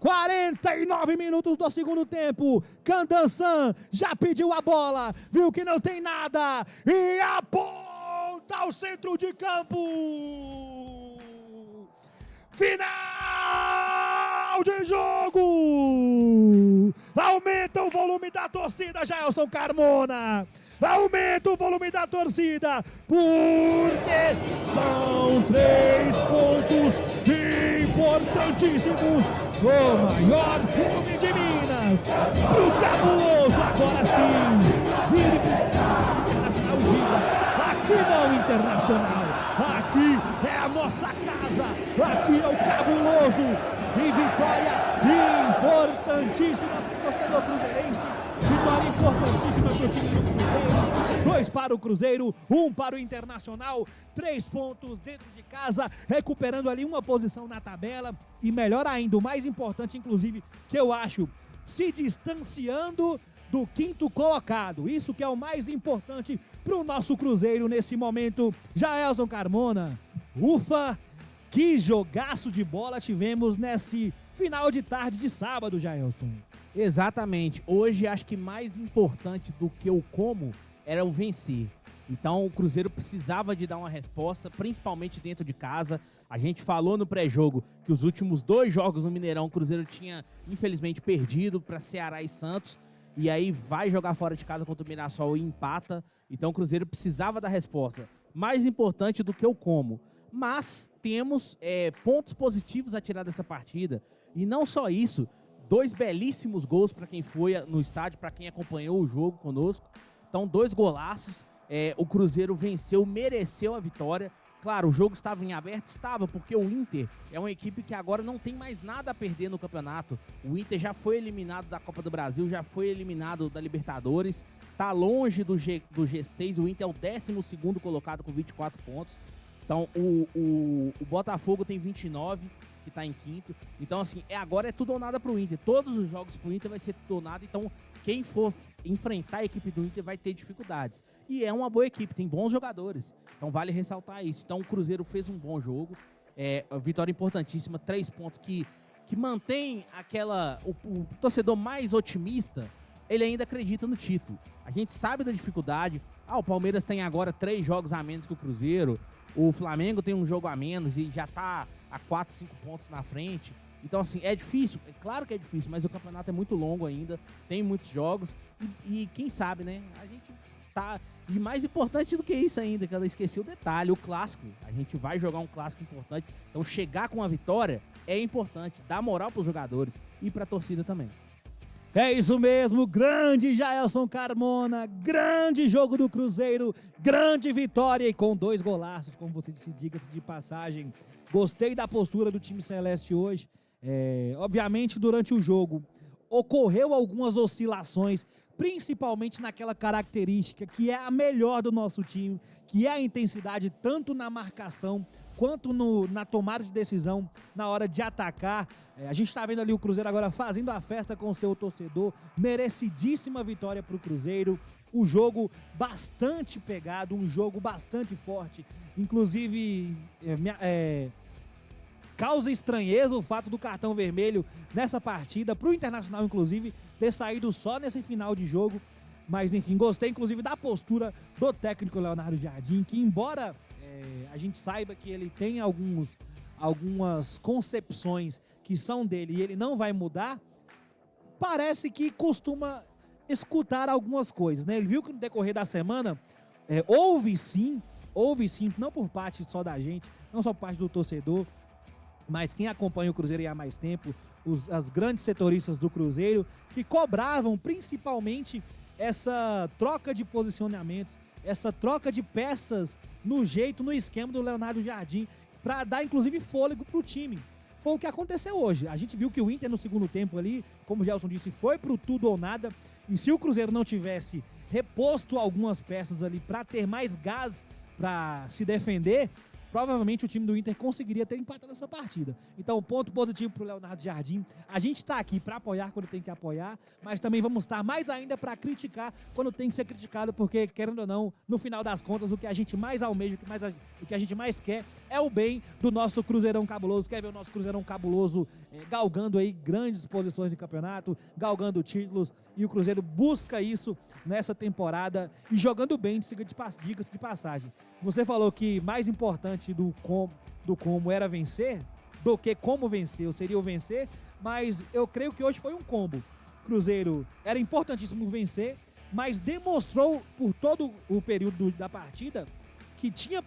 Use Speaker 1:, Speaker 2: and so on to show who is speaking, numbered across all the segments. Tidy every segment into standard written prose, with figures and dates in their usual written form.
Speaker 1: 49 minutos do segundo tempo. Candansan já pediu a bola, viu que não tem nada e aponta ao centro de campo. Final de jogo. Aumenta o volume da torcida, Jailson Carmona. Aumenta o volume da torcida, porque são 3 pontos importantíssimos do maior clube de Minas, pro Cabuloso. Agora sim, vire pro Internacional, diga, aqui não Internacional, aqui é a nossa casa, aqui é o Cabuloso, e vitória importantíssima pro torcedor cruzeirense, vitória importantíssima pro time do Cruzeiro. 2 para o Cruzeiro, 1 para o Internacional, 3 pontos dentro de casa, recuperando ali uma posição na tabela e melhor ainda, o mais importante inclusive, que eu acho, se distanciando do 5º colocado. Isso que é o mais importante para o nosso Cruzeiro nesse momento. Jailson Carmona, ufa, que jogaço de bola tivemos nesse final de tarde de sábado, Jailson.
Speaker 2: Exatamente, hoje acho que mais importante do que o como era o vencer. Então o Cruzeiro precisava de dar uma resposta, principalmente dentro de casa. A gente falou no pré-jogo que os últimos 2 jogos no Mineirão o Cruzeiro tinha infelizmente perdido para Ceará e Santos, e aí vai jogar fora de casa contra o Mirassol e empata. Então o Cruzeiro precisava da resposta, mais importante do que o como. Mas temos pontos positivos a tirar dessa partida, e não só isso, 2 belíssimos gols para quem foi no estádio, para quem acompanhou o jogo conosco. Então 2 golaços, o Cruzeiro venceu, mereceu a vitória. Claro, o jogo estava em aberto, estava, porque o Inter é uma equipe que agora não tem mais nada a perder no campeonato. O Inter já foi eliminado da Copa do Brasil, já foi eliminado da Libertadores, está longe do G6, o Inter é o 12º colocado com 24 pontos. Então o Botafogo tem 29, que está em 5º. Então assim, agora é tudo ou nada pro Inter. Todos os jogos pro Inter vai ser tudo ou nada, então quem for enfrentar a equipe do Inter vai ter dificuldades. E é uma boa equipe, tem bons jogadores. Então vale ressaltar isso. Então o Cruzeiro fez um bom jogo. Vitória importantíssima, 3 pontos que mantém o torcedor mais otimista, ele ainda acredita no título. A gente sabe da dificuldade. O Palmeiras tem agora 3 jogos a menos que o Cruzeiro. O Flamengo tem um jogo a menos e já tá a 4, 5 pontos na frente. Então, assim, é difícil, é claro que é difícil, mas o campeonato é muito longo ainda, tem muitos jogos, e quem sabe, né, a gente tá... E mais importante do que isso ainda, que eu esqueci o detalhe, o clássico, a gente vai jogar um clássico importante, então chegar com a vitória é importante, dá moral pros jogadores e pra torcida também.
Speaker 1: É isso mesmo, grande Jailson Carmona, grande jogo do Cruzeiro, grande vitória e com 2 golaços, como você disse, diga-se de passagem. Gostei da postura do time celeste hoje. Obviamente, durante o jogo, ocorreu algumas oscilações, principalmente naquela característica que é a melhor do nosso time, que é a intensidade tanto na marcação quanto na tomada de decisão na hora de atacar. A gente está vendo ali o Cruzeiro agora fazendo a festa com o seu torcedor, merecidíssima vitória para o Cruzeiro, um jogo bastante pegado, um jogo bastante forte, inclusive causa estranheza o fato do cartão vermelho nessa partida, para o Internacional inclusive, ter saído só nesse final de jogo, mas enfim, gostei inclusive da postura do técnico Leonardo Jardim, que embora a gente saiba que ele tem algumas concepções que são dele e ele não vai mudar, parece que costuma escutar algumas coisas, né? Ele viu que no decorrer da semana houve sim, não por parte só da gente, não só por parte do torcedor, mas quem acompanha o Cruzeiro há mais tempo, as grandes setoristas do Cruzeiro, que cobravam principalmente essa troca de posicionamentos, essa troca de peças no jeito, no esquema do Leonardo Jardim, para dar inclusive fôlego para o time. Foi o que aconteceu hoje. A gente viu que o Inter no segundo tempo ali, como o Gelson disse, foi pro tudo ou nada, e se o Cruzeiro não tivesse reposto algumas peças ali para ter mais gás para se defender, provavelmente o time do Inter conseguiria ter empatado essa partida. Então, ponto positivo para o Leonardo Jardim. A gente está aqui para apoiar quando tem que apoiar, mas também vamos estar mais ainda para criticar quando tem que ser criticado, porque, querendo ou não, no final das contas, o que a gente mais almeja, o que a gente mais quer é é o bem do nosso Cruzeirão cabuloso. Quer ver o nosso Cruzeirão cabuloso galgando aí grandes posições de campeonato, galgando títulos, e o Cruzeiro busca isso nessa temporada e jogando bem, diga-se de passagem. Você falou que mais importante do como era vencer do que como vencer, ou seria o vencer, mas eu creio que hoje foi um combo. Cruzeiro era importantíssimo vencer, mas demonstrou por todo o período da partida que tinha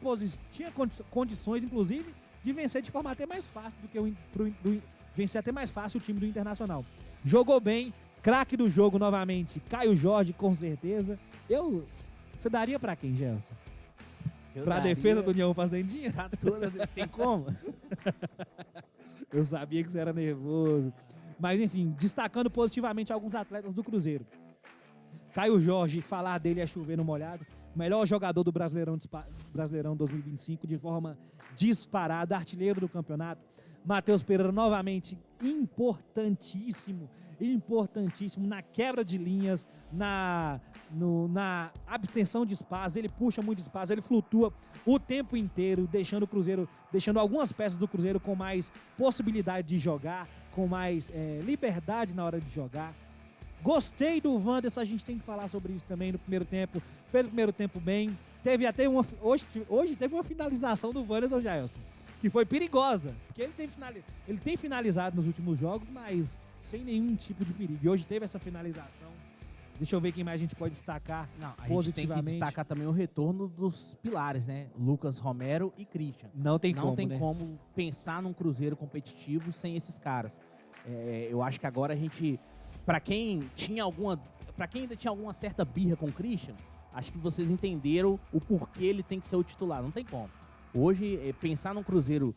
Speaker 1: condições, inclusive, de vencer de forma até mais fácil do que vencer até mais fácil o time do Internacional. Jogou bem, craque do jogo novamente, Caio Jorge, com certeza. Você daria pra quem, Gelson? Pra defesa do União Fazendinha?
Speaker 2: Pra toda, tem como?
Speaker 1: Eu sabia que você era nervoso. Mas, enfim, destacando positivamente alguns atletas do Cruzeiro. Caio Jorge, falar dele é chover no molhado. Melhor jogador do Brasileirão 2025, de forma disparada, artilheiro do campeonato. Matheus Pereira, novamente, importantíssimo na quebra de linhas, na obtenção de espaço. Ele puxa muito espaço, ele flutua o tempo inteiro, deixando algumas peças do Cruzeiro com mais possibilidade de jogar, com mais liberdade na hora de jogar. Gostei do Wanderson, a gente tem que falar sobre isso também no primeiro tempo. Fez o primeiro tempo bem. Teve até hoje teve uma finalização do Wanderson, Jailson, que foi perigosa, porque ele tem finalizado nos últimos jogos, mas sem nenhum tipo de perigo. E hoje teve essa finalização. Deixa eu ver quem mais a gente pode destacar.
Speaker 2: Não, a gente tem que destacar também o retorno dos pilares, né? Lucas Romero e Christian.
Speaker 1: Não tem
Speaker 2: como pensar num Cruzeiro competitivo sem esses caras. Eu acho que agora a gente, para quem ainda tinha alguma certa birra com o Christian, acho que vocês entenderam o porquê ele tem que ser o titular. Não tem como. Hoje, pensar num Cruzeiro,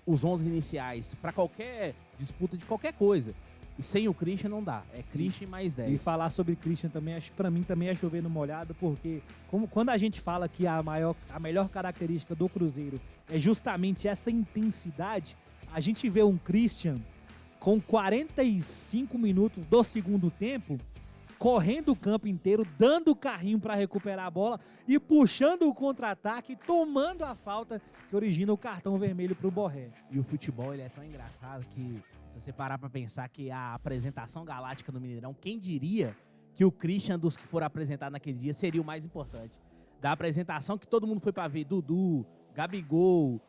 Speaker 2: os 11 iniciais, para qualquer disputa de qualquer coisa, e sem o Christian não dá. É Christian mais 10.
Speaker 1: E falar sobre Christian também, acho que pra mim também é chover no molhado, porque quando a gente fala que a melhor característica do Cruzeiro é justamente essa intensidade, a gente vê um Christian com 45 minutos do segundo tempo, correndo o campo inteiro, dando carrinho para recuperar a bola e puxando o contra-ataque, tomando a falta que origina o cartão vermelho pro Borré.
Speaker 2: E o futebol, ele é tão engraçado que, se você parar para pensar que a apresentação galáctica do Mineirão, quem diria que o Christian, dos que foram apresentados naquele dia, seria o mais importante? Da apresentação que todo mundo foi para ver, Dudu, Gabigol,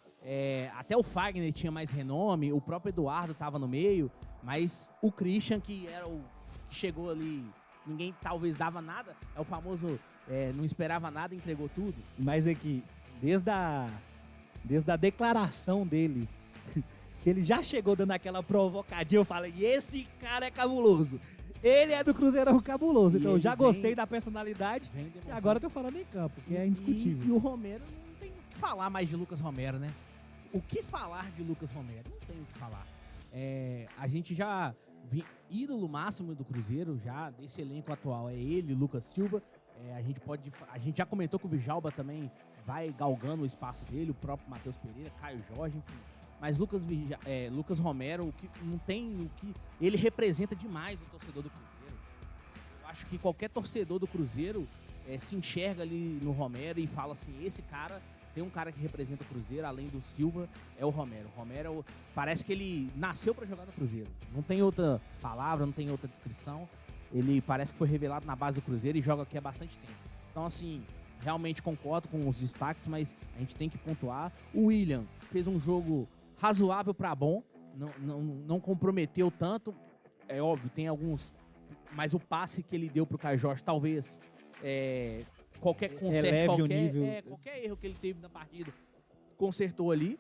Speaker 2: até o Fagner tinha mais renome, o próprio Eduardo estava no meio, mas o Christian, que era o que chegou ali, ninguém talvez dava nada, é o famoso não esperava nada e entregou tudo.
Speaker 1: Mas é que desde a declaração dele, que ele já chegou dando aquela provocadinha, eu falei, esse cara é cabuloso. Ele é do Cruzeirão cabuloso. Então eu já gostei da personalidade e agora eu tô falando em campo, que é indiscutível.
Speaker 2: E o Romero, não tem o que falar mais de Lucas Romero, né? O que falar de Lucas Romero? Não tem o que falar. A gente já... ídolo máximo do Cruzeiro, já desse elenco atual, é ele, Lucas Silva. A gente já comentou que o Vijalba também vai galgando o espaço dele, o próprio Matheus Pereira, Caio Jorge, enfim. Mas Lucas Romero, o que não tem o que ele representa demais o torcedor do Cruzeiro. Eu acho que qualquer torcedor do Cruzeiro se enxerga ali no Romero e fala assim, esse cara, tem um cara que representa o Cruzeiro, além do Silva, é o Romero. O Romero parece que ele nasceu para jogar no Cruzeiro. Não tem outra palavra, não tem outra descrição. Ele parece que foi revelado na base do Cruzeiro e joga aqui há bastante tempo. Então, assim, realmente concordo com os destaques, mas a gente tem que pontuar. O William fez um jogo razoável para bom, não comprometeu tanto. É óbvio, tem alguns... Mas o passe que ele deu pro Caio Jorge, talvez... qualquer conserto, qualquer erro que ele teve na partida, consertou ali.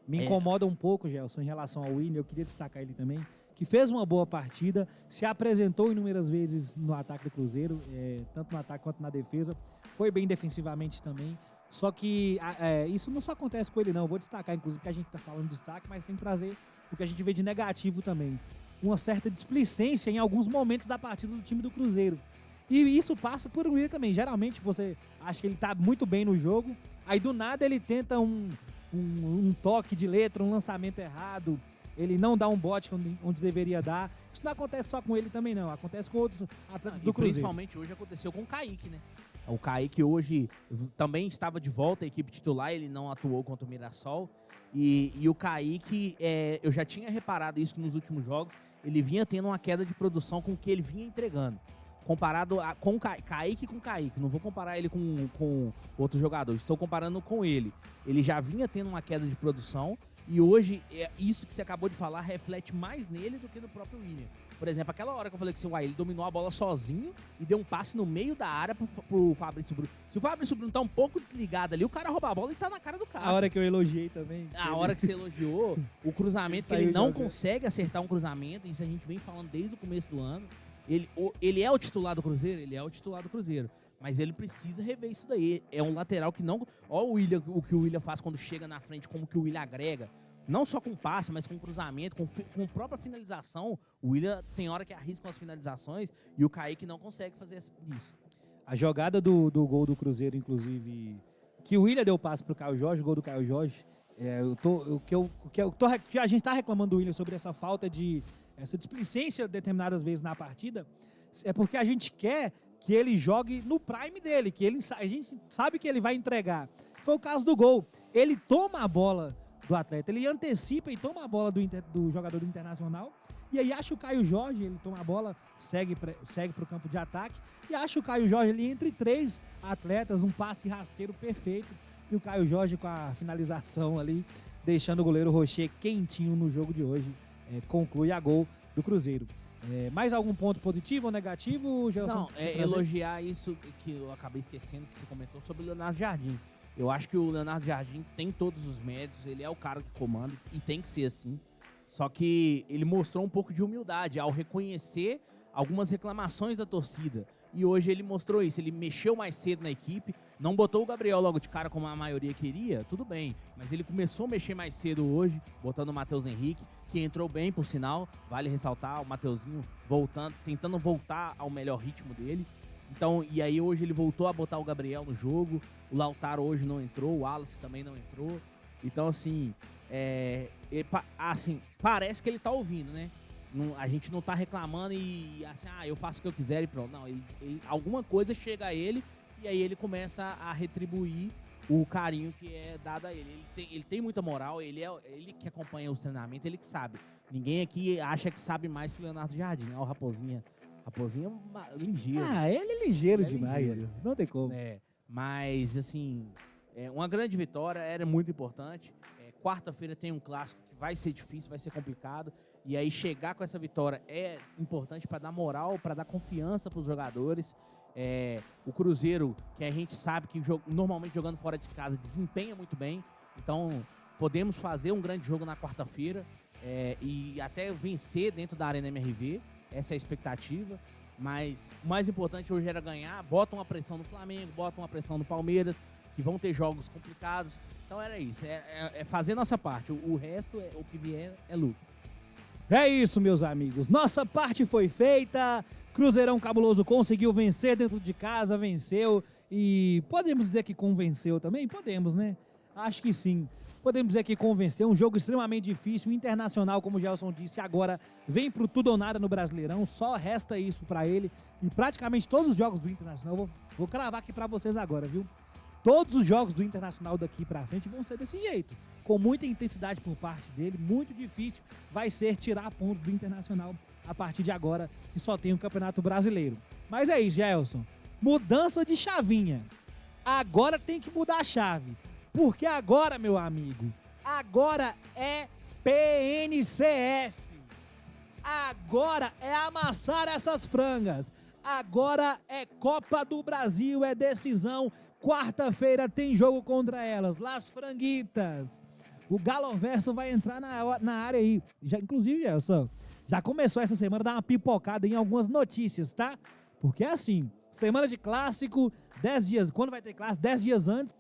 Speaker 1: Me incomoda um pouco, Gelson, em relação ao William, eu queria destacar ele também, que fez uma boa partida, se apresentou inúmeras vezes no ataque do Cruzeiro, tanto no ataque quanto na defesa, foi bem defensivamente também, só que isso não só acontece com ele não, eu vou destacar, inclusive, que a gente está falando de destaque, mas tem que trazer o que a gente vê de negativo também, uma certa displicência em alguns momentos da partida do time do Cruzeiro. E isso passa por um William também. Geralmente você acha que ele tá muito bem no jogo, aí do nada ele tenta um toque de letra, um lançamento errado, ele não dá um bote onde deveria dar. Isso não acontece só com ele também não, acontece com outros atletas do Cruzeiro.
Speaker 2: Principalmente hoje aconteceu com o Kaique, né? O Kaique hoje também estava de volta à equipe titular, ele não atuou contra o Mirassol. E o Kaique, eu já tinha reparado isso nos últimos jogos, ele vinha tendo uma queda de produção com o que ele vinha entregando. Comparado com Kaique com Kaique, não vou comparar ele com outro jogador, estou comparando com ele. Ele já vinha tendo uma queda de produção e hoje, isso que você acabou de falar reflete mais nele do que no próprio William. Por exemplo, aquela hora que eu falei que ele dominou a bola sozinho e deu um passe no meio da área pro Fabrício Bruno. Se o Fabrício Bruno tá um pouco desligado ali, o cara rouba a bola e tá na cara do cara.
Speaker 1: A hora que eu elogiei também.
Speaker 2: A hora que você elogiou, o cruzamento, que ele não consegue acertar um cruzamento, isso a gente vem falando desde o começo do ano. Ele é o titular do Cruzeiro? Ele é o titular do Cruzeiro. Mas ele precisa rever isso daí. É um lateral que não... Olha o que o William faz quando chega na frente, como que o William agrega. Não só com passe, mas com cruzamento, com própria finalização. O William tem hora que arrisca as finalizações e o Kaique não consegue fazer isso.
Speaker 1: A jogada do gol do Cruzeiro, inclusive, que o William deu passe pro Caio Jorge, o gol do Caio Jorge, que a gente tá reclamando do William sobre essa falta de... essa displicência determinadas vezes na partida, é porque a gente quer que ele jogue no prime dele, que a gente sabe que ele vai entregar. Foi o caso do gol. Ele toma a bola do atleta, ele antecipa e toma a bola do jogador do Internacional, e aí acha o Caio Jorge, ele toma a bola, segue para o campo de ataque, e acha o Caio Jorge ali entre 3 atletas, um passe rasteiro perfeito, e o Caio Jorge com a finalização ali, deixando o goleiro Rocher quentinho no jogo de hoje. Conclui a gol do Cruzeiro. Mais algum ponto positivo ou negativo, Gelson?
Speaker 2: Não, elogiar isso que eu acabei esquecendo, que você comentou sobre o Leonardo Jardim. Eu acho que o Leonardo Jardim tem todos os méritos, ele é o cara que comanda e tem que ser assim. Só que ele mostrou um pouco de humildade ao reconhecer algumas reclamações da torcida. E hoje ele mostrou isso, ele mexeu mais cedo na equipe, não botou o Gabriel logo de cara como a maioria queria, tudo bem. Mas ele começou a mexer mais cedo hoje, botando o Matheus Henrique, que entrou bem, por sinal, vale ressaltar, o Mateuzinho tentando voltar ao melhor ritmo dele. Então, e aí hoje ele voltou a botar o Gabriel no jogo, o Lautaro hoje não entrou, o Wallace também não entrou. Então, assim, parece que ele tá ouvindo, né? A gente não tá reclamando e assim, eu faço o que eu quiser e pronto. Não, alguma coisa chega a ele e aí ele começa a retribuir o carinho que é dado a ele. Ele tem muita moral, ele que acompanha os treinamentos, ele que sabe. Ninguém aqui acha que sabe mais que o Leonardo Jardim. Ó, o Raposinha ligeiro.
Speaker 1: Ele é ligeiro demais, ligeiro. Não tem como.
Speaker 2: Mas, assim, uma grande vitória, era muito importante. Quarta-feira tem um clássico que vai ser difícil, vai ser complicado. E aí chegar com essa vitória é importante para dar moral, para dar confiança para os jogadores. O Cruzeiro, que a gente sabe que normalmente jogando fora de casa desempenha muito bem. Então podemos fazer um grande jogo na quarta-feira e até vencer dentro da Arena MRV. Essa é a expectativa. Mas o mais importante hoje era ganhar. Bota uma pressão no Flamengo, bota uma pressão no Palmeiras, que vão ter jogos complicados. Então era isso, fazer nossa parte. O resto, o que vier, é lucro.
Speaker 1: É isso, meus amigos. Nossa parte foi feita. Cruzeirão Cabuloso conseguiu vencer dentro de casa, venceu. E podemos dizer que convenceu também? Podemos, né? Acho que sim. Podemos dizer que convenceu. Um jogo extremamente difícil. Internacional, como o Gelson disse, agora vem pro tudo ou nada no Brasileirão. Só resta isso pra ele. E praticamente todos os jogos do Internacional, vou cravar aqui pra vocês agora, viu? Todos os jogos do Internacional daqui pra frente vão ser desse jeito. Com muita intensidade por parte dele, muito difícil vai ser tirar pontos do Internacional a partir de agora, que só tem o Campeonato Brasileiro. Mas é isso, Gelson. Mudança de chavinha. Agora tem que mudar a chave. Porque agora, meu amigo, agora é PNCF. Agora é amassar essas frangas. Agora é Copa do Brasil, é decisão. Quarta-feira tem jogo contra elas, Las Franguitas. O Galoverso vai entrar na área aí. Inclusive, Gelson, já começou essa semana a dar uma pipocada em algumas notícias, tá? Porque é assim, semana de clássico, 10 dias, quando vai ter clássico? 10 dias antes,